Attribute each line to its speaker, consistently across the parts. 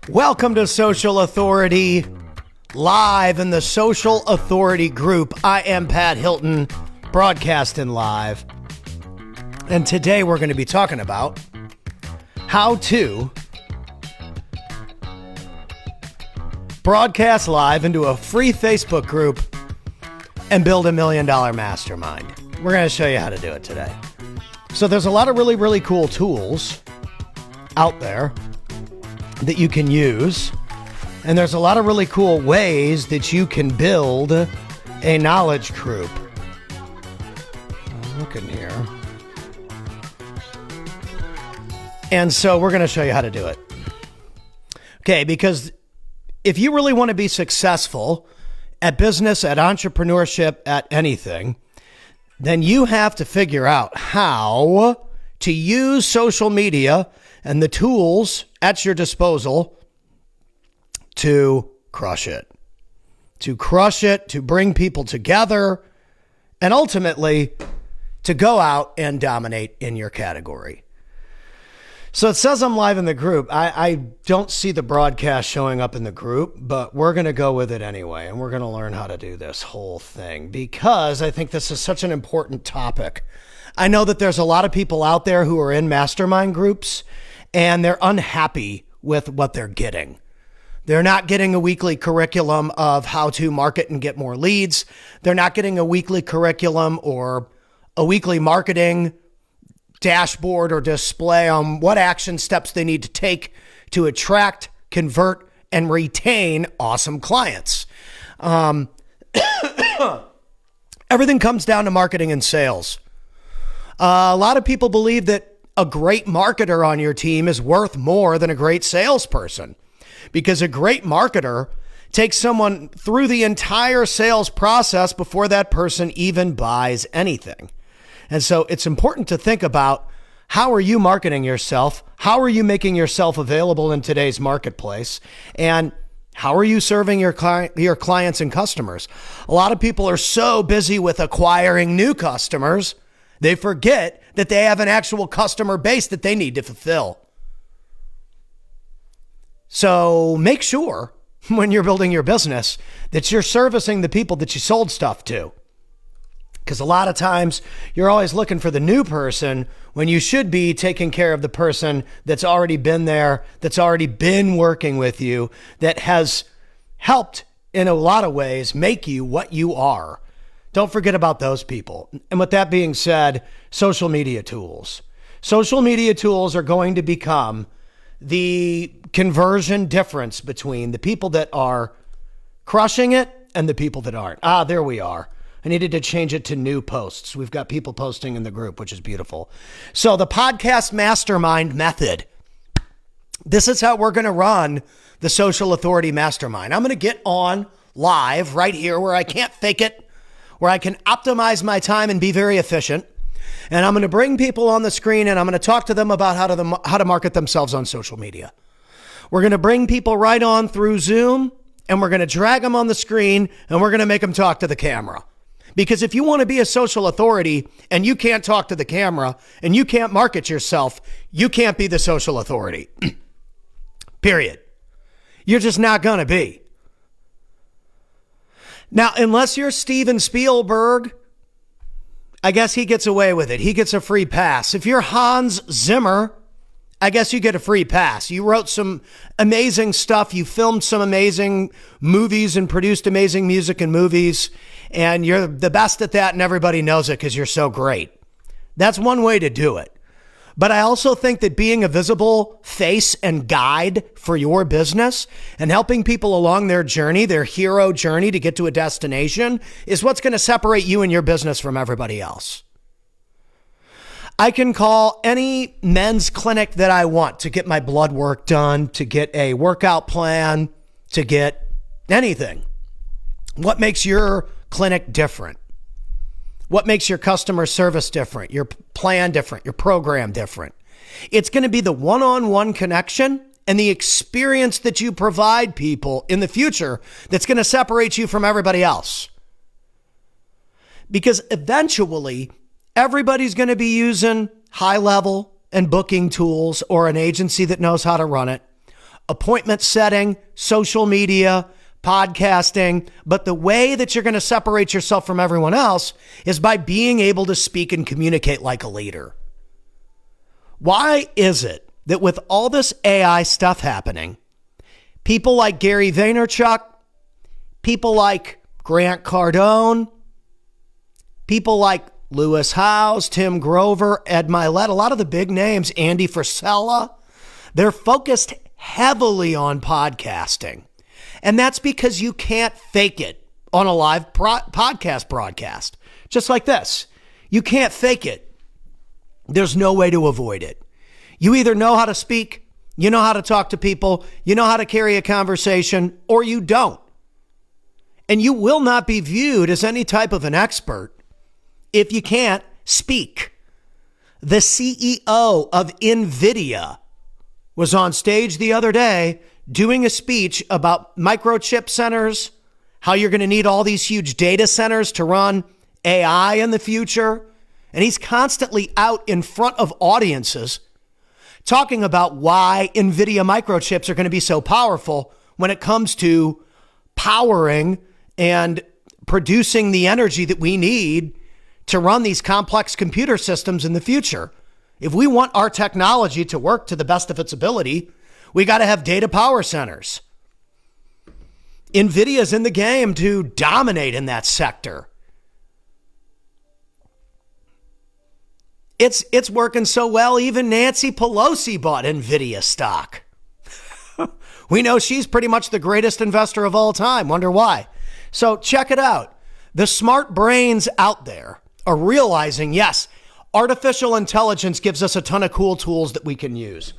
Speaker 1: Welcome to Social Authority Live in the Social Authority group. I am Pat Hilton, broadcasting live. And today we're going to be talking about how to broadcast live into a free Facebook group and build $1 million mastermind. We're going to show you how to do it today. So there's a lot of really cool tools out there that you can use. And there's a lot of really cool ways that you can build a knowledge group. Look in here. And so we're going to show you how to do it. Okay, because if you really want to be successful at business, at entrepreneurship, at anything, then you have to figure out how to use social media and the tools at your disposal to crush it. To crush it, to bring people together, and ultimately to go out and dominate in your category. So it says I'm live in the group. I don't see the broadcast showing up in the group, but we're going to go with it anyway, and we're going to learn how to do this whole thing because I think this is such an important topic. I know that there's a lot of people out there who are in mastermind groups, and they're unhappy with what they're getting. They're not getting a weekly curriculum of how to market and get more leads. They're not getting a weekly curriculum or a weekly marketing dashboard or display on what action steps they need to take to attract, convert, and retain awesome clients. Everything comes down to marketing and sales. A lot of people believe that a great marketer on your team is worth more than a great salesperson because a great marketer takes someone through the entire sales process before that person even buys anything. And so it's important to think about, how are you marketing yourself? How are you making yourself available in today's marketplace? And how are you serving your clients and customers? A lot of people are so busy with acquiring new customers, they forget that they have an actual customer base that they need to fulfill. So make sure when you're building your business that you're servicing the people that you sold stuff to. Because a lot of times you're always looking for the new person when you should be taking care of the person that's already been there, that's already been working with you, that has helped in a lot of ways make you what you are. Don't forget about those people. And with that being said, social media tools. Social media tools are going to become the conversion difference between the people that are crushing it and the people that aren't. There we are. I needed to change it to new posts. We've got people posting in the group, which is beautiful. So the podcast mastermind method. This is how we're going to run the Social Authority Mastermind. I'm going to get on live right here where I can't fake it, where I can optimize my time and be very efficient. And I'm going to bring people on the screen and I'm going to talk to them about how to market themselves on social media. We're going to bring people right on through Zoom and we're going to drag them on the screen and we're going to make them talk to the camera. Because if you want to be a social authority and you can't talk to the camera and you can't market yourself, you can't be the social authority. Period. You're just not going to be. Now, unless you're Steven Spielberg, I guess he gets away with it. He gets a free pass. If you're Hans Zimmer, I guess you get a free pass. You wrote some amazing stuff. You filmed some amazing movies and produced amazing music and movies. And you're the best at that and everybody knows it because you're so great. That's one way to do it. But I also think that being a visible face and guide for your business and helping people along their journey, their hero journey to get to a destination is what's going to separate you and your business from everybody else. I can call any men's clinic that I want to get my blood work done, to get a workout plan, to get anything. What makes your clinic different? What makes your customer service different, your plan different, your program different? It's going to be the one-on-one connection and the experience that you provide people in the future that's going to separate you from everybody else. Because eventually, everybody's going to be using high level and booking tools or an agency that knows how to run it. appointment setting, social media, podcasting. But the way that you're going to separate yourself from everyone else is by being able to speak and communicate like a leader. Why is it that with all this AI stuff happening, people like Gary Vaynerchuk, people like Grant Cardone, people like Lewis Howes, Tim Grover, Ed Milet, a lot of the big names, Andy Frisella, they're focused heavily on podcasting. And that's because you can't fake it on a live podcast broadcast. Just like this. You can't fake it. There's no way to avoid it. You either know how to speak, you know how to talk to people, you know how to carry a conversation, or you don't. And you will not be viewed as any type of an expert if you can't speak. The CEO of NVIDIA was on stage the other day doing a speech about microchip centers, how you're going to need all these huge data centers to run AI in the future. And he's constantly out in front of audiences talking about why NVIDIA microchips are going to be so powerful when it comes to powering and producing the energy that we need to run these complex computer systems in the future. If we want our technology to work to the best of its ability, we got to have data power centers. NVIDIA's in the game to dominate in that sector. It's working so well, even Nancy Pelosi bought NVIDIA stock. We know she's pretty much the greatest investor of all time. Wonder why? So check it out. The smart brains out there are realizing, yes, artificial intelligence gives us a ton of cool tools that we can use.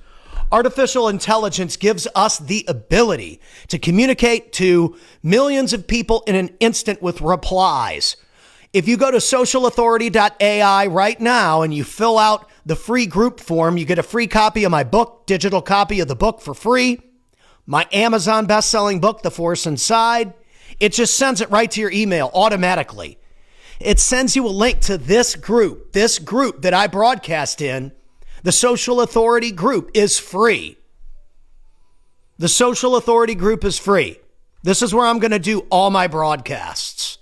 Speaker 1: Artificial intelligence gives us the ability to communicate to millions of people in an instant with replies. If you go to socialauthority.ai right now and you fill out the free group form, you get a free copy of my book, digital copy of the book for free, my Amazon best-selling book, The Force Inside. It just sends it right to your email automatically. It sends you a link to this group that I broadcast in. The Social Authority group is free. The Social Authority group is free. This is where I'm going to do all my broadcasts.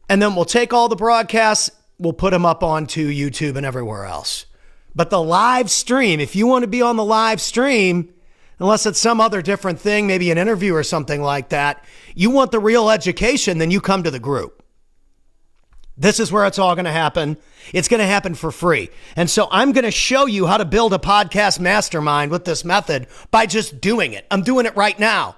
Speaker 1: And then we'll take all the broadcasts, we'll put them up onto YouTube and everywhere else. But the live stream, if you want to be on the live stream, unless it's some other different thing, maybe an interview or something like that, you want the real education, then you come to the group. This is where it's all going to happen. It's going to happen for free. And so I'm going to show you how to build a podcast mastermind with this method by just doing it. I'm doing it right now.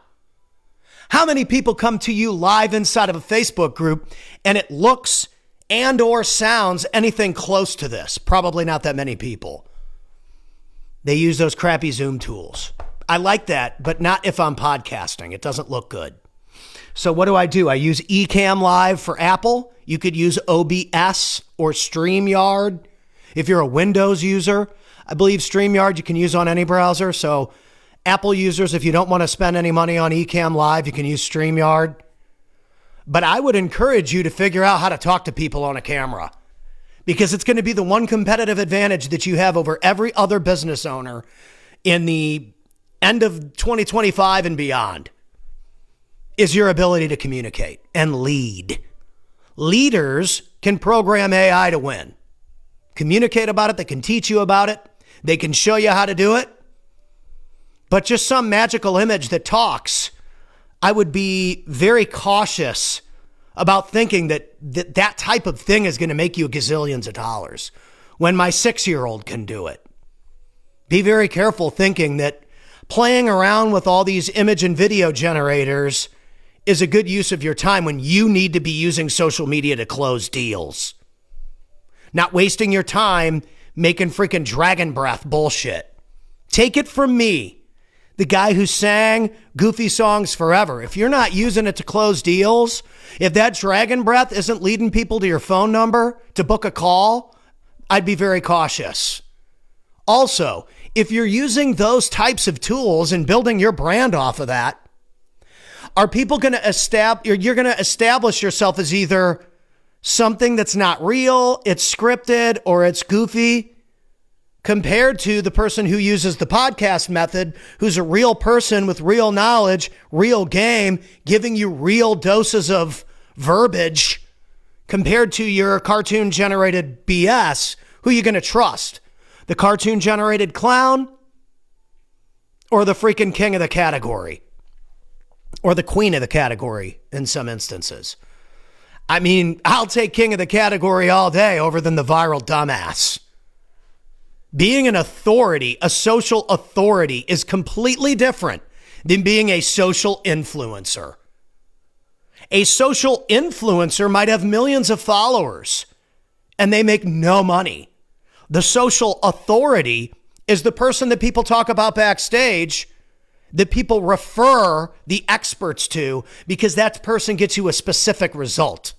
Speaker 1: How many people come to you live inside of a Facebook group and it looks and or sounds anything close to this? Probably not that many people. They use those crappy Zoom tools. I like that, but not if I'm podcasting. It doesn't look good. So what do? I use Ecamm Live for Apple. You could use OBS or StreamYard. If you're a Windows user, I believe StreamYard you can use on any browser. So Apple users, if you don't want to spend any money on Ecamm Live, you can use StreamYard. But I would encourage you to figure out how to talk to people on a camera, because it's going to be the one competitive advantage that you have over every other business owner in the end of 2025 and beyond, is your ability to communicate and lead. Leaders can program AI to win. Communicate about it. They can teach you about it. They can show you how to do it. But just some magical image that talks, I would be very cautious about thinking that type of thing is going to make you gazillions of dollars when my 6-year-old can do it. Be very careful thinking that playing around with all these image and video generators is a good use of your time when you need to be using social media to close deals. Not wasting your time making freaking dragon breath bullshit. Take it from me, the guy who sang goofy songs forever. If you're not using it to close deals, if that dragon breath isn't leading people to your phone number to book a call, I'd be very cautious. Also, if you're using those types of tools and building your brand off of that, are people going to establish, you're going to establish yourself as either something that's not real, it's scripted, or it's goofy? compared to the person who uses the podcast method, who's a real person with real knowledge, real game, giving you real doses of verbiage, compared to your cartoon generated BS. Who are you going to trust? The cartoon generated clown or the freaking king of the category? Or the queen of the category in some instances. I mean, I'll take king of the category all day over than the viral dumbass. Being an authority, a social authority, is completely different than being a social influencer. A social influencer might have millions of followers and they make no money. The social authority is the person that people talk about backstage, that people refer the experts to because that person gets you a specific result.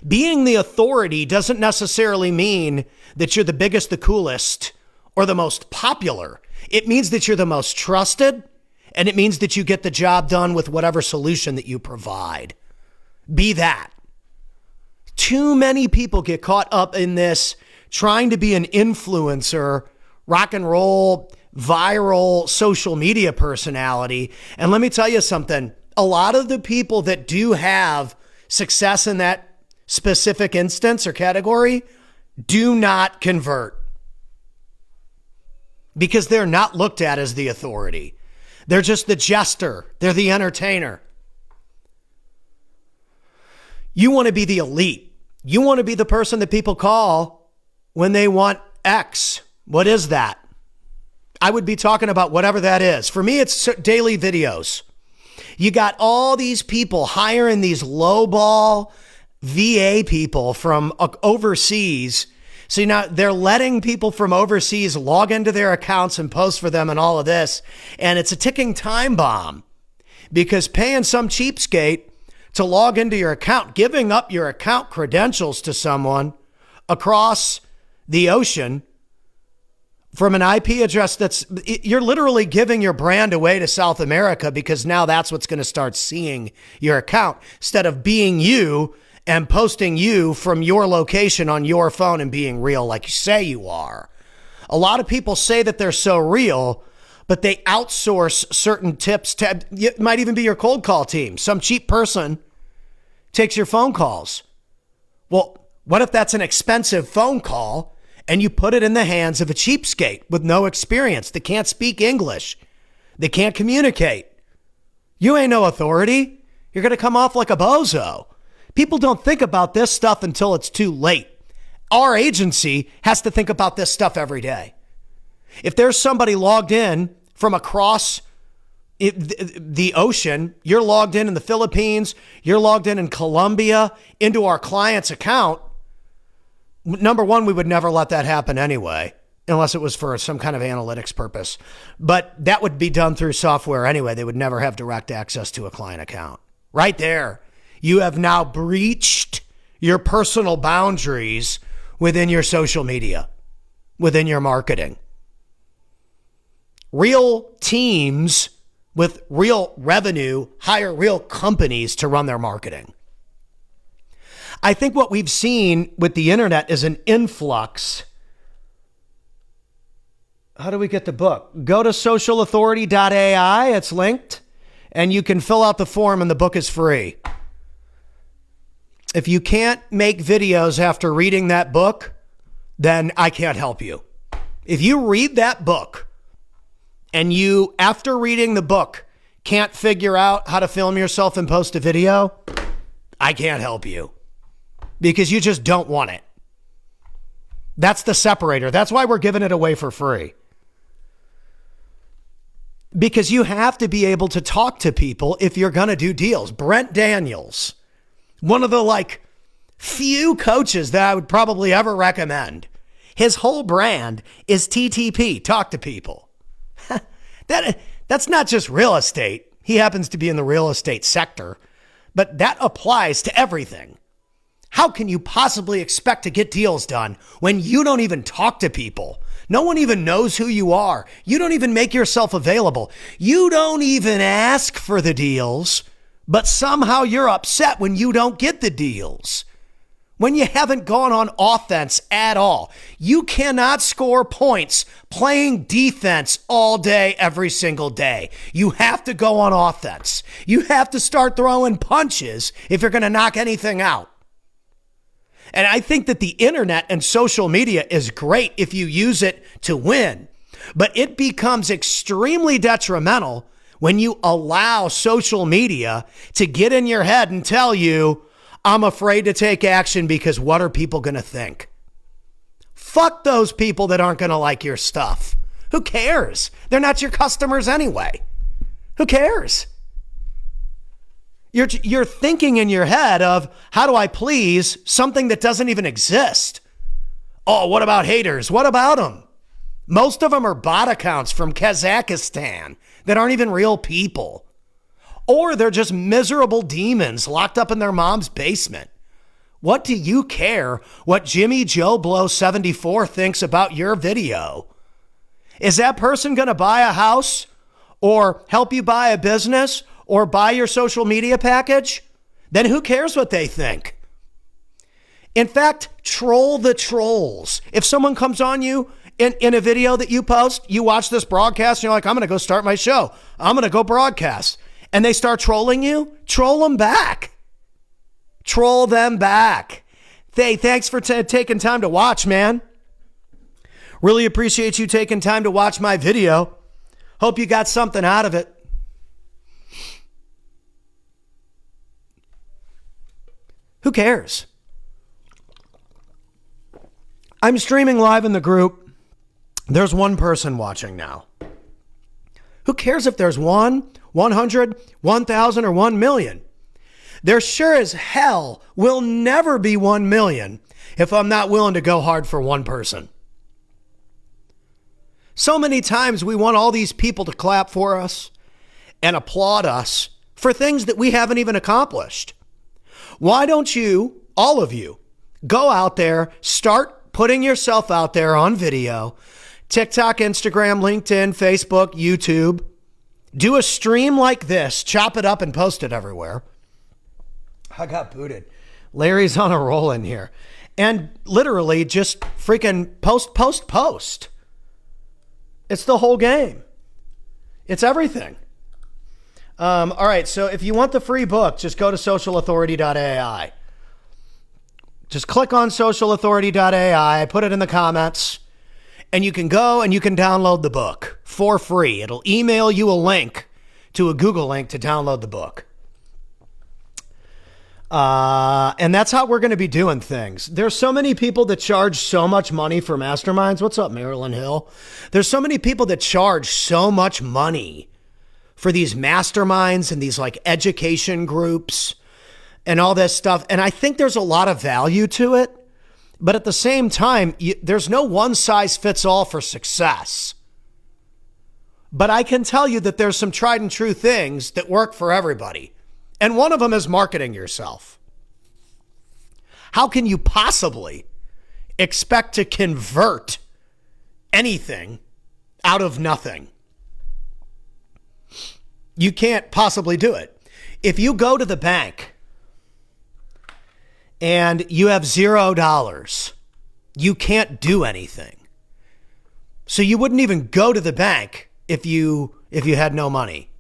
Speaker 1: Being the authority doesn't necessarily mean that you're the biggest, the coolest, or the most popular. It means that you're the most trusted, and it means that you get the job done with whatever solution that you provide. Be that. Too many people get caught up in this trying to be an influencer, rock and roll, viral social media personality. And let me tell you something. A lot of the people that do have success in that specific instance or category do not convert because they're not looked at as the authority. They're just the jester. They're the entertainer. You want to be the elite. You want to be the person that people call when they want X. What is that? I would be talking about whatever that is. For me, it's daily videos. You got all these people hiring these lowball VA people from overseas. So now they're letting people from overseas log into their accounts and post for them and all of this. And it's a ticking time bomb because paying some cheapskate to log into your account, giving up your account credentials to someone across the ocean from an IP address you're literally giving your brand away to South America because now that's what's going to start seeing your account instead of being you and posting you from your location on your phone and being real like you say you are. A lot of people say that they're so real, but they outsource certain tips to, it might even be your cold call team. Some cheap person takes your phone calls. Well, what if that's an expensive phone call and you put it in the hands of a cheapskate with no experience? They can't speak English. They can't communicate. You ain't no authority. You're going to come off like a bozo. People don't think about this stuff until it's too late. Our agency has to think about this stuff every day. If there's somebody logged in from across the ocean, you're logged in the Philippines, you're logged in Colombia, into our client's account, number one, we would never let that happen anyway, unless it was for some kind of analytics purpose. But that would be done through software anyway. They would never have direct access to a client account. Right there, you have now breached your personal boundaries within your social media, within your marketing. Real teams with real revenue hire real companies to run their marketing. I think what we've seen with the internet is an influx. How do we get the book? Go to socialauthority.ai. It's linked, and you can fill out the form, and the book is free. If you can't make videos after reading that book, then I can't help you. If you read that book and you, after reading the book, can't figure out how to film yourself and post a video, I can't help you because you just don't want it. That's the separator. That's why we're giving it away for free. Because you have to be able to talk to people if you're going to do deals. Brent Daniels, one of the few coaches that I would probably ever recommend. His whole brand is TTP, talk to people. That's not just real estate. He happens to be in the real estate sector, but that applies to everything. How can you possibly expect to get deals done when you don't even talk to people? No one even knows who you are. You don't even make yourself available. You don't even ask for the deals, but somehow you're upset when you don't get the deals. when you haven't gone on offense at all. You cannot score points playing defense all day, every single day. You have to go on offense. You have to start throwing punches if you're going to knock anything out. And I think that the internet and social media is great if you use it to win, but it becomes extremely detrimental when you allow social media to get in your head and tell you, I'm afraid to take action because what are people going to think? Fuck those people that aren't going to like your stuff. Who cares? They're not your customers anyway. Who cares? You're thinking in your head of, how do I please something that doesn't even exist? Oh, what about haters? What about them? Most of them are bot accounts from Kazakhstan that aren't even real people. Or they're just miserable demons locked up in their mom's basement. What do you care what Jimmy Joe Blow 74 thinks about your video? Is that person going to buy a house or help you buy a business or buy your social media package? Then who cares what they think? In fact, troll the trolls. If someone comes on you in a video that you post, you watch this broadcast and you're like, I'm going to go start my show. I'm going to go broadcast. And they start trolling you, troll them back. Troll them back. Hey, thanks for taking time to watch, man. Really appreciate you taking time to watch my video. Hope you got something out of it. Who cares? I'm streaming live in the group. There's one person watching now. Who cares if there's 1, 100, 1,000, or 1 million? There sure as hell will never be 1 million if I'm not willing to go hard for one person. So many times we want all these people to clap for us and applaud us for things that we haven't even accomplished. Why don't you, all of you, go out there, start putting yourself out there on video, TikTok, Instagram, LinkedIn, Facebook, YouTube. Do a stream like this, chop it up and post it everywhere. I got booted. Larry's on a roll in here. And literally just freaking post. It's the whole game. It's everything. All right, so if you want the free book, just go to socialauthority.ai. Just click on socialauthority.ai. I put it in the comments. And you can go and you can download the book for free. It'll email you a link to a Google link to download the book. And that's how we're going to be doing things. There's so many people that charge so much money for masterminds. What's up, Marilyn Hill? There's so many people that charge so much money for these masterminds and these like education groups and all this stuff. And I think there's a lot of value to it. But at the same time, there's no one size fits all for success. But I can tell you that there's some tried and true things that work for everybody. And one of them is marketing yourself. How can you possibly expect to convert anything out of nothing? You can't possibly do it. If you go to the bank and you have $0, you can't do anything. So you wouldn't even go to the bank if you had no money,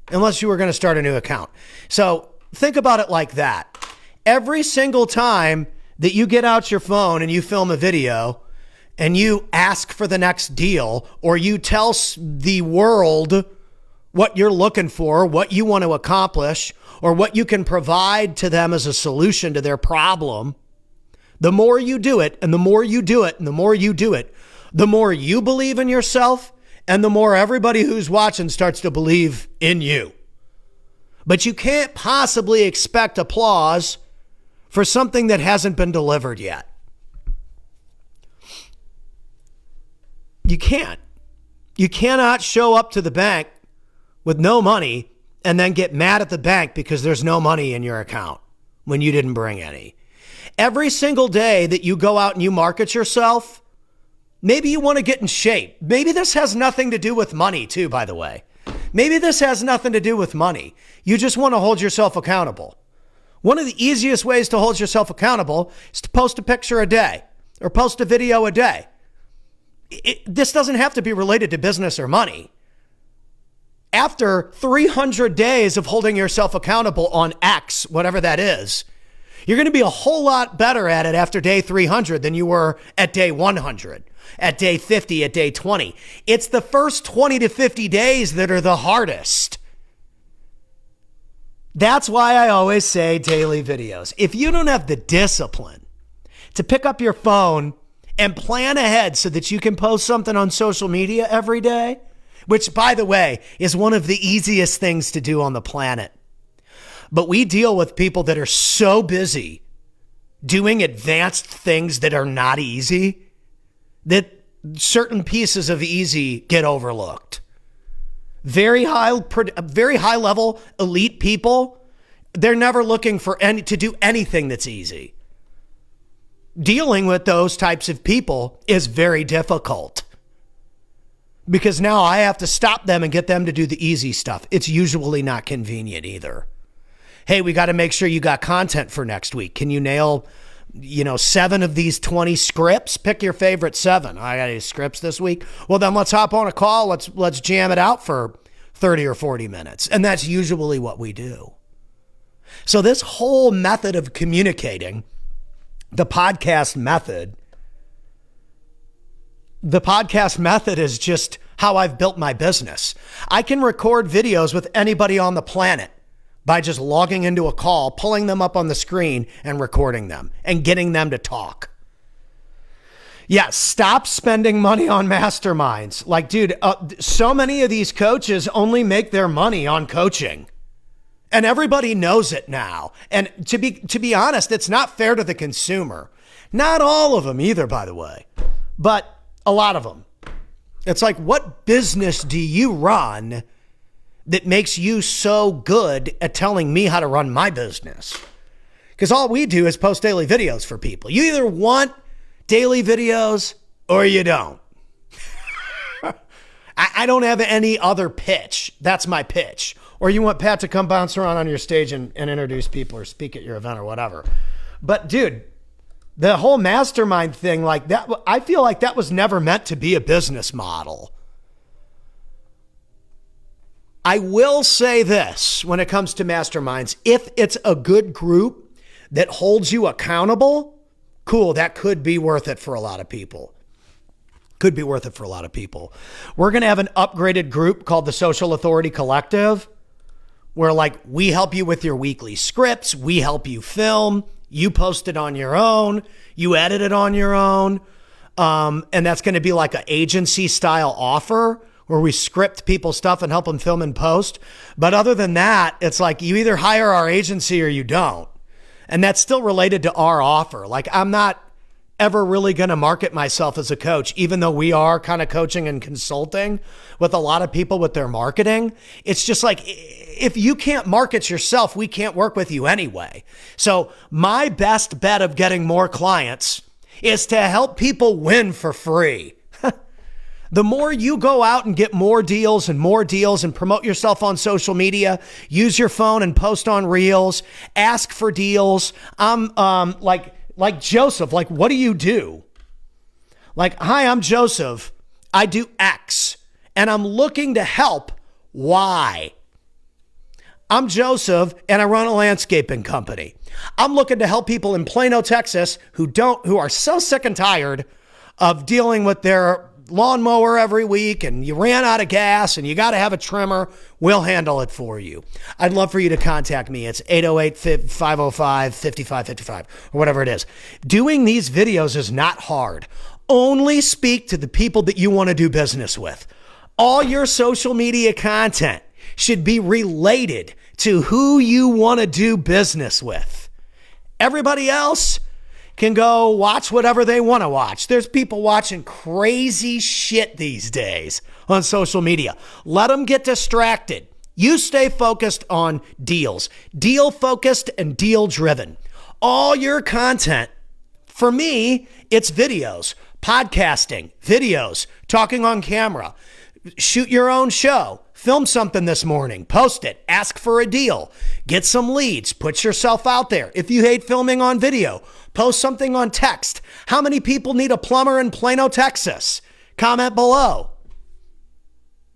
Speaker 1: unless you were going to start a new account. So think about it like that. Every single time that you get out your phone and you film a video and you ask for the next deal, or you tell the world what you're looking for, what you want to accomplish, or what you can provide to them as a solution to their problem, the more you do it, and the more you do it, and the more you do it, the more you believe in yourself, and the more everybody who's watching starts to believe in you. But you can't possibly expect applause for something that hasn't been delivered yet. You can't. You cannot show up to the bank with no money and then get mad at the bank because there's no money in your account when you didn't bring any. Every single day that you go out and you market yourself, maybe you want to get in shape. Maybe this has nothing to do with money too, by the way. Maybe this has nothing to do with money. You just want to hold yourself accountable. One of the easiest ways to hold yourself accountable is to post a picture a day or post a video a day. This doesn't have to be related to business or money. After 300 days of holding yourself accountable on X, whatever that is, you're going to be a whole lot better at it after day 300 than you were at day 100, at day 50, at day 20. It's the first 20 to 50 days that are the hardest. That's why I always say daily videos. If you don't have the discipline to pick up your phone and plan ahead so that you can post something on social media every day, which, by the way, is one of the easiest things to do on the planet. But we deal with people that are so busy doing advanced things that are not easy that certain pieces of easy get overlooked. Very high level elite people, they're never looking to do anything that's easy. Dealing with those types of people is very difficult because now I have to stop them and get them to do the easy stuff. It's usually not convenient either. Hey, we got to make sure you got content for next week. Can you nail, 7 of these 20 scripts? Pick your favorite 7. I got any scripts this week. Well, then let's hop on a call. Let's jam it out for 30 or 40 minutes. And that's usually what we do. So this whole method of communicating, the podcast method is just how I've built my business. I can record videos with anybody on the planet by just logging into a call, pulling them up on the screen and recording them and getting them to talk. Yeah, stop spending money on masterminds. Like, dude, so many of these coaches only make their money on coaching. And everybody knows it now. And to be honest, it's not fair to the consumer. Not all of them either, by the way, but a lot of them. It's like, what business do you run that makes you so good at telling me how to run my business? Because all we do is post daily videos for people. You either want daily videos or you don't. I don't have any other pitch. That's my pitch. Or you want Pat to come bounce around on your stage and introduce people or speak at your event or whatever. But dude, the whole mastermind thing, like that, I feel like that was never meant to be a business model. I will say this when it comes to masterminds, if it's a good group that holds you accountable, cool, that could be worth it for a lot of people. Could be worth it for a lot of people. We're going to have an upgraded group called the Social Authority Collective, where like we help you with your weekly scripts, we help you film, you post it on your own, you edit it on your own. And that's going to be like an agency style offer where we script people's stuff and help them film and post. But other than that, it's like you either hire our agency or you don't. And that's still related to our offer. Like I'm not ever really going to market myself as a coach, even though we are kind of coaching and consulting with a lot of people with their marketing. It's just like, if you can't market yourself, we can't work with you anyway. So my best bet of getting more clients is to help people win for free. The more you go out and get more deals and promote yourself on social media, use your phone and post on Reels, ask for deals. I'm like Joseph, like, what do you do? Like, hi, I'm Joseph. I do X and I'm looking to help Y. I'm Joseph and I run a landscaping company. I'm looking to help people in Plano, Texas who are so sick and tired of dealing with their lawnmower every week and you ran out of gas and you got to have a trimmer. We'll handle it for you. I'd love for you to contact me. It's 808-505-5555 or whatever it is. Doing these videos is not hard. Only speak to the people that you want to do business with. All your social media content should be related to who you want to do business with. Everybody else can go watch whatever they want to watch. There's people watching crazy shit these days on social media. Let them get distracted. You stay focused on deals, deal focused and deal driven. All your content, for me, it's videos, podcasting, videos, talking on camera, shoot your own show, Film something this morning, post it, ask for a deal, get some leads, put yourself out there. If you hate filming on video, post something on text. How many people need a plumber in Plano, Texas? Comment below.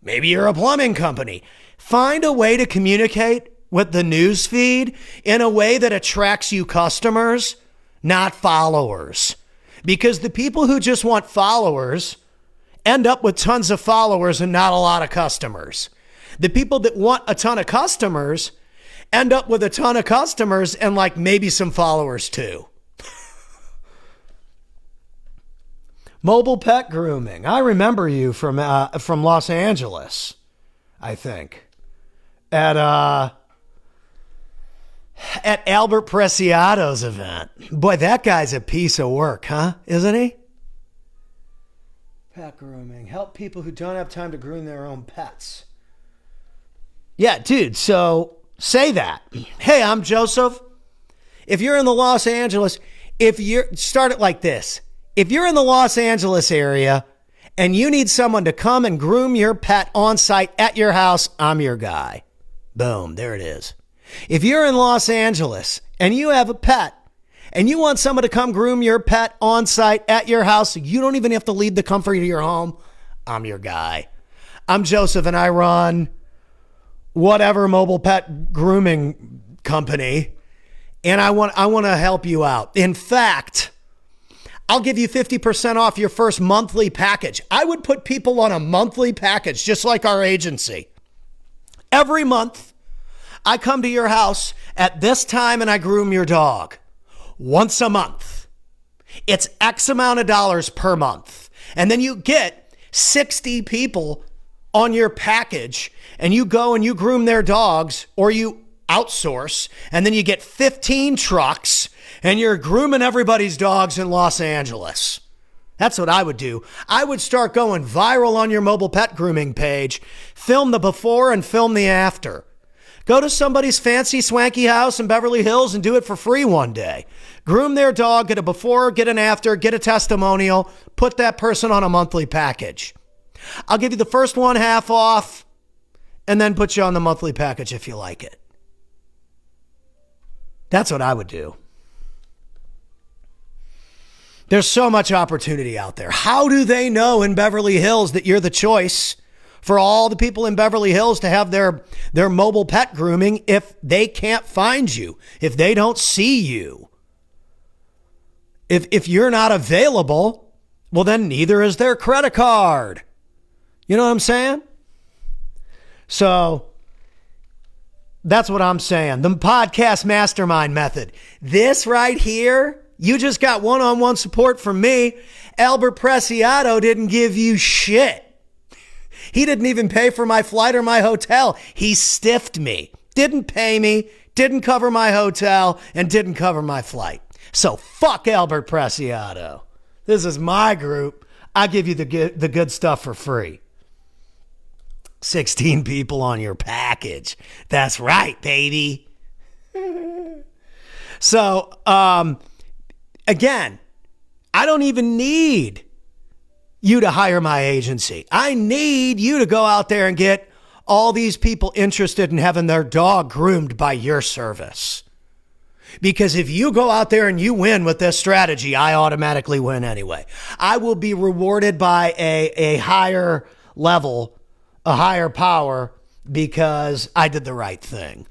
Speaker 1: Maybe you're a plumbing company. Find a way to communicate with the news feed in a way that attracts you customers, not followers. Because the people who just want followers end up with tons of followers and not a lot of customers. The people that want a ton of customers end up with a ton of customers and like maybe some followers too. Mobile pet grooming. I remember you from Los Angeles, I think, at Albert Preciado's event. Boy, that guy's a piece of work, huh? Isn't he? Pet grooming. Help people who don't have time to groom their own pets. Yeah, dude, so say that. Hey, I'm Joseph. If you're in the Los Angeles, start it like this. If you're in the Los Angeles area and you need someone to come and groom your pet on site at your house, I'm your guy. Boom, there it is. If you're in Los Angeles and you have a pet and you want someone to come groom your pet on site at your house, you don't even have to leave the comfort of your home, I'm your guy. I'm Joseph and I run whatever mobile pet grooming company, and I want to help you out. In fact, I'll give you 50% off your first monthly package. I would put people on a monthly package, just like our agency. Every month, I come to your house at this time and I groom your dog. Once a month. It's X amount of dollars per month. And then you get 60 people on your package and you go and you groom their dogs, or you outsource, and then you get 15 trucks and you're grooming everybody's dogs in Los Angeles. That's what I would do. I would start going viral on your mobile pet grooming page, film the before and film the after. Go to somebody's fancy swanky house in Beverly Hills and do it for free one day. Groom their dog, get a before, get an after, get a testimonial, put that person on a monthly package. I'll give you the first one half off and then put you on the monthly package if you like it. That's what I would do. There's so much opportunity out there. How do they know in Beverly Hills that you're the choice for all the people in Beverly Hills to have their mobile pet grooming if they can't find you, if they don't see you? If you're not available, well, then neither is their credit card. You know what I'm saying? So that's what I'm saying. The podcast mastermind method. This right here, you just got one-on-one support from me. Albert Preciado didn't give you shit. He didn't even pay for my flight or my hotel. He stiffed me. Didn't pay me, didn't cover my hotel, and didn't cover my flight. So fuck Albert Preciado. This is my group. I give you the good stuff for free. 16 people on your package. That's right, baby. So, again, I don't even need you to hire my agency. I need you to go out there and get all these people interested in having their dog groomed by your service. Because if you go out there and you win with this strategy, I automatically win anyway. I will be rewarded by a higher level, a higher power, because I did the right thing.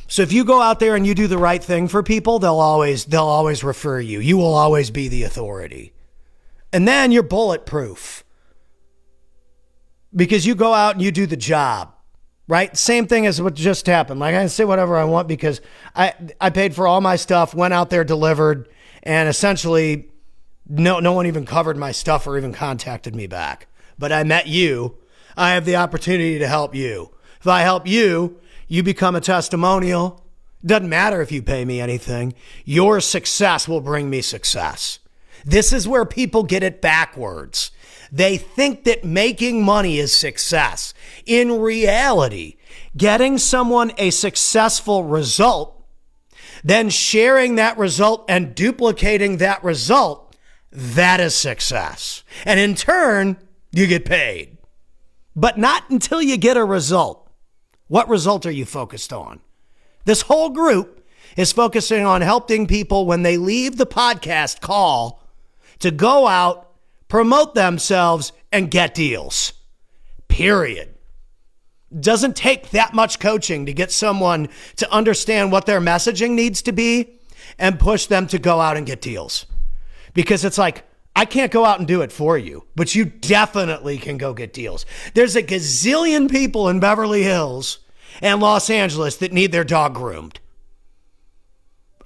Speaker 1: So if you go out there and you do the right thing for people, they'll always refer you. You will always be the authority. And then you're bulletproof. Because you go out and you do the job. Right? Same thing as what just happened. Like, I can say whatever I want because I paid for all my stuff, went out there, delivered, and essentially no one even covered my stuff or even contacted me back. But I met you. I have the opportunity to help you. If I help you, you become a testimonial. Doesn't matter if you pay me anything. Your success will bring me success. This is where people get it backwards. They think that making money is success. In reality, getting someone a successful result, then sharing that result and duplicating that result, that is success. And in turn, you get paid. but not until you get a result. What result are you focused on? This whole group is focusing on helping people when they leave the podcast call to go out, promote themselves, and get deals. Period. Doesn't take that much coaching to get someone to understand what their messaging needs to be and push them to go out and get deals. Because it's like, I can't go out and do it for you, but you definitely can go get deals. There's a gazillion people in Beverly Hills and Los Angeles that need their dog groomed.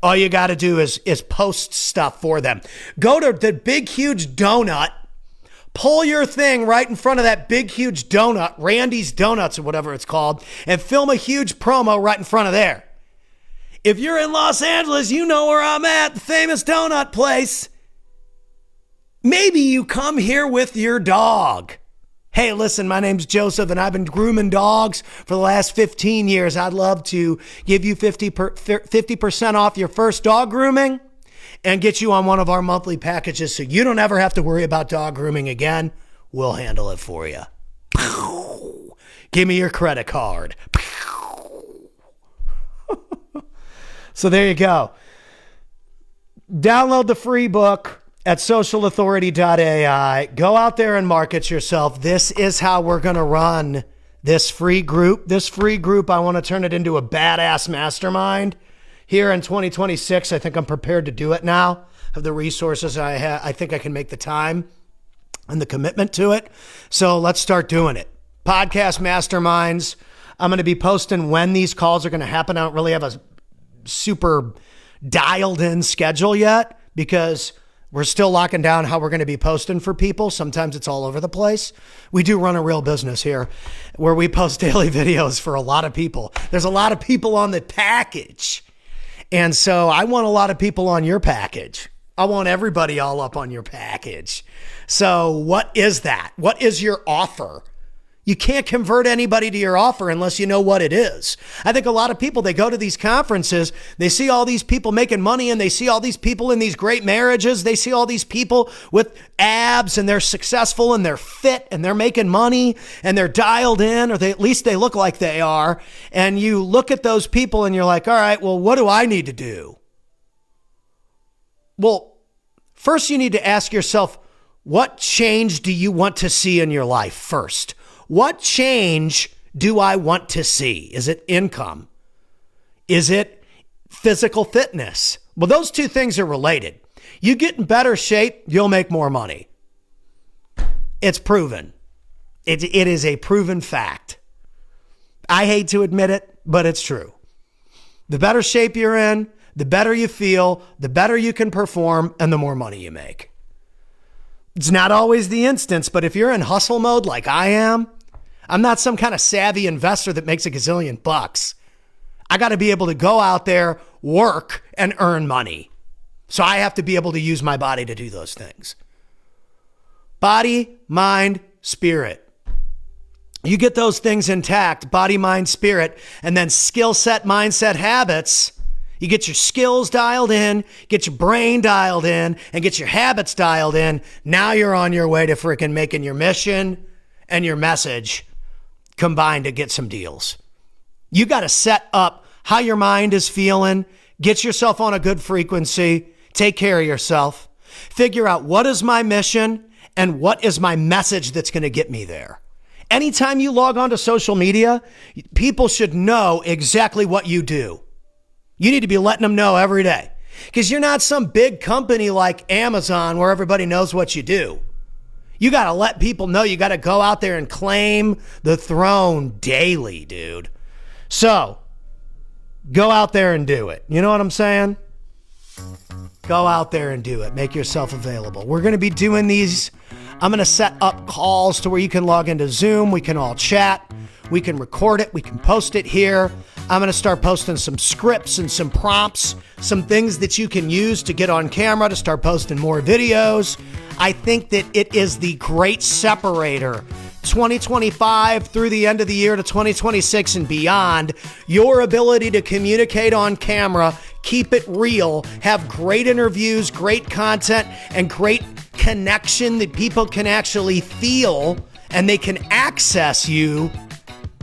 Speaker 1: All you got to do is post stuff for them. Go to the big, huge donut, pull your thing right in front of that big, huge donut, Randy's Donuts or whatever it's called, and film a huge promo right in front of there. If you're in Los Angeles, you know where I'm at, the famous donut place. Maybe you come here with your dog. Hey, listen, my name's Joseph, and I've been grooming dogs for the last 15 years. I'd love to give you 50% off your first dog grooming and get you on one of our monthly packages so you don't ever have to worry about dog grooming again. We'll handle it for you. Give me your credit card. So there you go. Download the free book at socialauthority.ai. Go out there and market yourself. This is how we're going to run this free group. This free group, I want to turn it into a badass mastermind here in 2026. I think I'm prepared to do it now. Have the resources I have. I think I can make the time and the commitment to it. So let's start doing it. Podcast masterminds. I'm going to be posting when these calls are going to happen. I don't really have a super dialed in schedule yet because we're still locking down how we're going to be posting for people. Sometimes it's all over the place. We do run a real business here where we post daily videos for a lot of people. There's a lot of people on the package. And so I want a lot of people on your package. I want everybody all up on your package. So what is that? What is your offer? You can't convert anybody to your offer unless you know what it is. I think a lot of people, they go to these conferences, they see all these people making money and they see all these people in these great marriages. They see all these people with abs and they're successful and they're fit and they're making money and they're dialed in, or at least they look like they are. And you look at those people and you're like, all right, well, what do I need to do? Well, first you need to ask yourself, what change do you want to see in your life first? What change do I want to see? Is it income? Is it physical fitness? Well, those two things are related. You get in better shape, you'll make more money. It's proven. It is a proven fact. I hate to admit it, but it's true. The better shape you're in, the better you feel, the better you can perform, and the more money you make. It's not always the instance, but if you're in hustle mode like I am, I'm not some kind of savvy investor that makes a gazillion bucks. I got to be able to go out there, work, and earn money. So I have to be able to use my body to do those things. Body, mind, spirit. You get those things intact, body, mind, spirit, and then skill set, mindset, habits. You get your skills dialed in, get your brain dialed in, and get your habits dialed in. Now you're on your way to freaking making your mission and your message combined to get some deals. You got to set up how your mind is feeling, get yourself on a good frequency, take care of yourself, figure out what is my mission and what is my message that's going to get me there. Anytime you log on to social media, people should know exactly what you do. You need to be letting them know every day because you're not some big company like Amazon where everybody knows what you do. You got to let people know. You got to go out there and claim the throne daily, dude. So go out there and do it. You know what I'm saying? Go out there and do it. Make yourself available. We're going to be doing these. I'm going to set up calls to where you can log into Zoom. We can all chat. We can record it. We can post it here. I'm going to start posting some scripts and some prompts, some things that you can use to get on camera, to start posting more videos. I think that it is the great separator. 2025 through the end of the year to 2026 and beyond, your ability to communicate on camera, keep it real, have great interviews, great content, and great connection that people can actually feel and they can access you,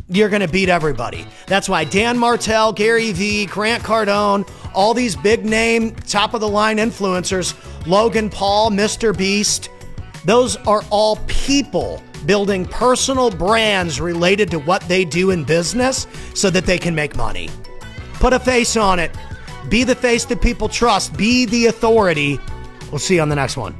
Speaker 1: you're going to beat everybody. That's why Dan Martell, Gary Vee, Grant Cardone, all these big name, top of the line influencers, Logan Paul, Mr. Beast, those are all people building personal brands related to what they do in business so that they can make money. Put a face on it. Be the face that people trust. Be the authority. We'll see you on the next one.